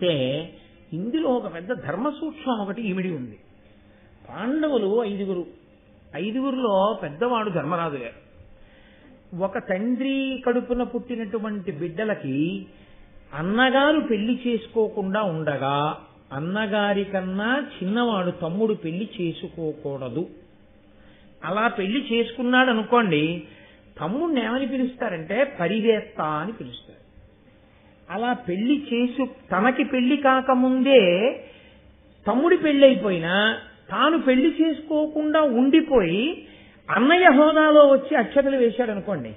అంటే ఇందులో ఒక పెద్ద ధర్మ సూక్ష్మం ఒకటి ఇమిడి ఉంది. పాండవులు ఐదుగురిలో పెద్దవాడు ధర్మరాజు గారు. ఒక తండ్రి కడుపున పుట్టినటువంటి బిడ్డలకి అన్నగారు పెళ్లి చేసుకోకుండా ఉండగా అన్నగారి కన్నా చిన్నవాడు తమ్ముడు పెళ్లి చేసుకోకూడదు. అలా పెళ్లి చేసుకున్నాడు అనుకోండి, తమ్ముడిని ఏమని పిలుస్తారంటే పరివేత్త అని పిలుస్తారు. అలా పెళ్లి తనకి పెళ్లి కాకముందే తమ్ముడి పెళ్లి అయిపోయినా తాను పెళ్లి చేసుకోకుండా ఉండిపోయి అన్నయ్య హోదాలో వచ్చి అక్షతలు వేశాడు అనుకోండి,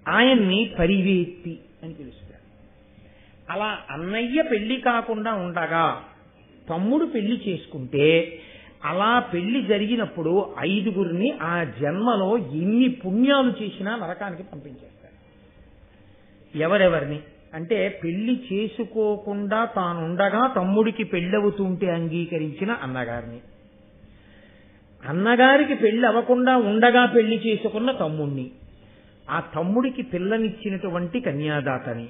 ఆయన్ని పరివేత్తి అని పిలుస్తారు. అలా అన్నయ్య పెళ్లి కాకుండా ఉండగా తమ్ముడు పెళ్లి చేసుకుంటే అలా పెళ్లి జరిగినప్పుడు ఐదుగురిని ఆ జన్మలో ఎన్ని పుణ్యాలు చేసినా నరకానికి పంపించేస్తారు. ఎవరెవరిని అంటే పెళ్లి చేసుకోకుండా తానుండగా తమ్ముడికి పెళ్ళవుతుంటే అంగీకరించిన అన్నగారిని, అన్నగారికి పెళ్లి అవ్వకుండా ఉండగా పెళ్లి చేసుకున్న తమ్ముణ్ణి, ఆ తమ్ముడికి పిల్లనిచ్చినటువంటి కన్యాదాతని,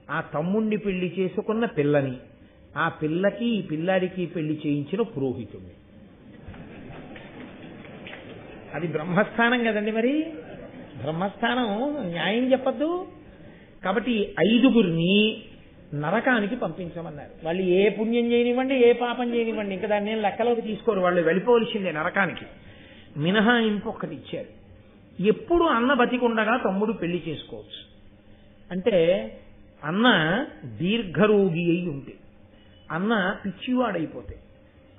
ఆ తమ్ముణ్ణి పెళ్లి చేసుకున్న పిల్లని, ఆ పిల్లకి ఈ పిల్లాడికి పెళ్లి చేయించిన పురోహితుణ్ణి. అది బ్రహ్మస్థానం కదండి. మరి బ్రహ్మస్థానం న్యాయం చెప్పద్దు. కాబట్టి ఐదుగురిని నరకానికి పంపించమన్నారు. వాళ్ళు ఏ పుణ్యం చేయనివ్వండి, ఏ పాపం చేయనివ్వండి, ఇంకా దాన్ని నేను లెక్కలోకి తీసుకోరు, వాళ్ళు వెళ్ళిపోవలసిందే నరకానికి. మినహాయింపు ఒక్కటి ఇచ్చారు. ఎప్పుడు అన్న బతికుండగా తమ్ముడు పెళ్లి చేసుకోవచ్చు. అంటే అన్న దీర్ఘరోగి అయి ఉంటే, అన్న పిచ్చివాడైపోతే,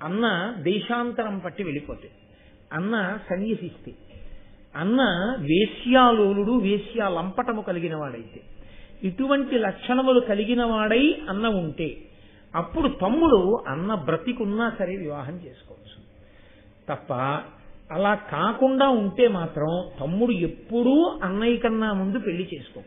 అన్న దేశాంతరం పట్టి వెళ్ళిపోతే, అన్న సన్యసిస్తే, అన్న వేశ్యాలోలుడు వేశ్యాలంపటము కలిగిన వాడైతే, ఇటువంటి లక్షణములు కలిగిన వాడై అన్న ఉంటే అప్పుడు తమ్ముడు అన్న బ్రతికున్నా సరే వివాహం చేసుకోవచ్చు. తప్ప అలా కాకుండా ఉంటే మాత్రం తమ్ముడు ఎప్పుడూ అన్నయ్య కన్నా ముందు పెళ్లి చేసుకో.